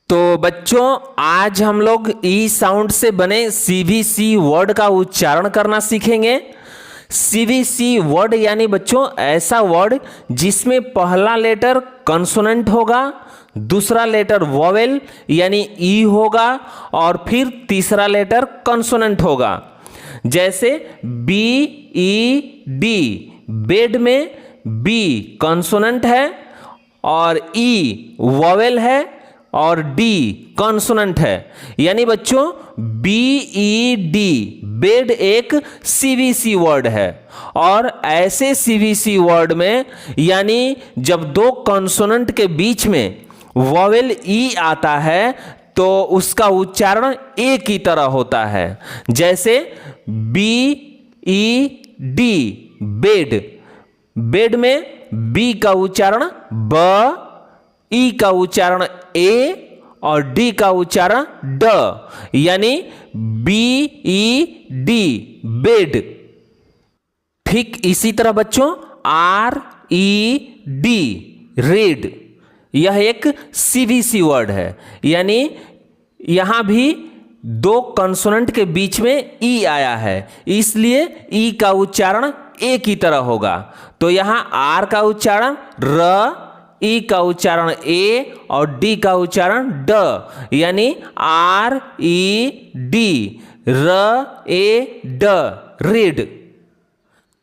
तो बच्चों आज हम लोग ई साउंड से बने सीवीसी वर्ड का उच्चारण करना सीखेंगे। सीवीसी वर्ड यानी बच्चों ऐसा वर्ड जिसमें पहला लेटर कंसोनेंट होगा, दूसरा लेटर वोवेल यानी ई होगा और फिर तीसरा लेटर कंसोनेंट होगा। जैसे बी ई डी, बेड में बी कंसोनेंट है और ई वोवेल है और डी कॉन्सोनेंट है। यानी बच्चों बी ई डी बेड एक सीवीसी वर्ड है और ऐसे सीवीसी वर्ड में यानी जब दो कॉन्सोनेंट के बीच में वोवेल ई आता है तो उसका उच्चारण ए की तरह होता है। जैसे B E D bed, bed में बी का उच्चारण ब, ई का उच्चारण ए और डी का उच्चारण ड, यानी बी ई डी बेड। ठीक इसी तरह बच्चों आर ई डी रेड, यह एक सीवीसी वर्ड है यानी यहां भी दो कंसोनेंट के बीच में ई आया है इसलिए ई का उच्चारण ए की तरह होगा। तो यहां आर का उच्चारण र, ई का उच्चारण ए और डी का उच्चारण ड, यानी आर ई डी र ए ड रेड।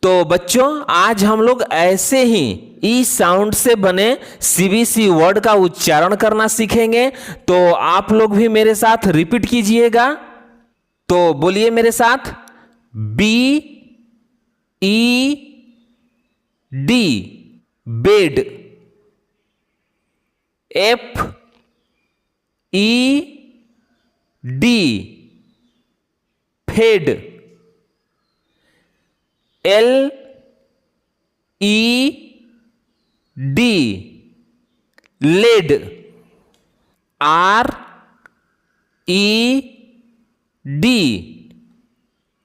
तो बच्चों आज हम लोग ऐसे ही ई साउंड से बने सीवीसी वर्ड का उच्चारण करना सीखेंगे। तो आप लोग भी मेरे साथ रिपीट कीजिएगा। तो बोलिए मेरे साथ, B E D bed, F E D fed, L E D led, R E D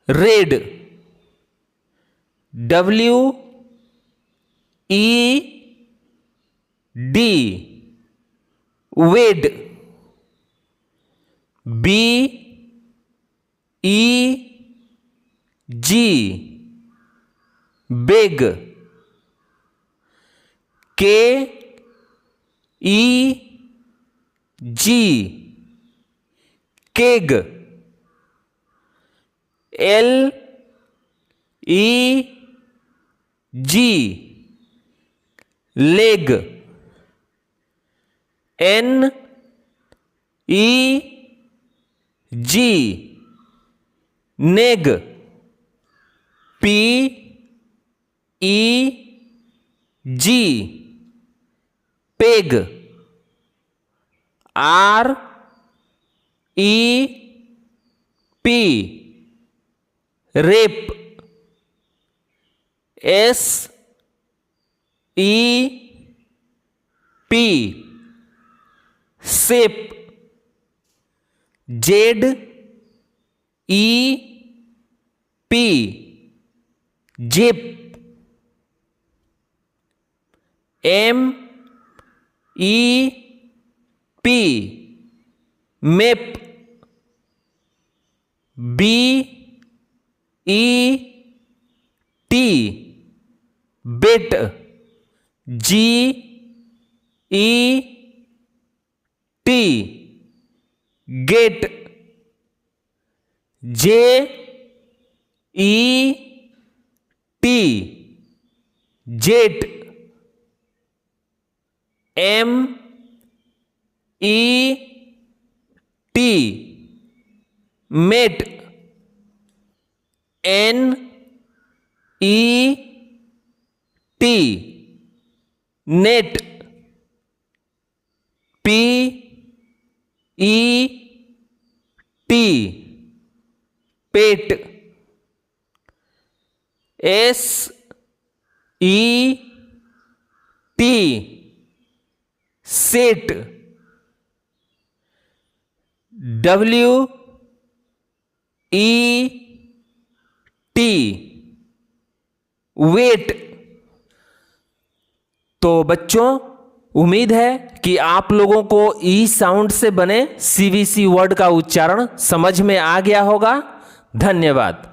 red, W E D wed, B E G beg, K E G keg, L E G leg, N E G neg, P E G peg, R E P rep, S E P sep, Z E P zep, M E P mep, B E T bet, G E T get, J E T jet, M E T met, N E T net, P E T pet, S E T set, W E T wet. तो बच्चों उम्मीद है कि आप लोगों को ई sound से बने सीवीसी वर्ड का उच्चारण समझ में आ गया होगा। धन्यवाद।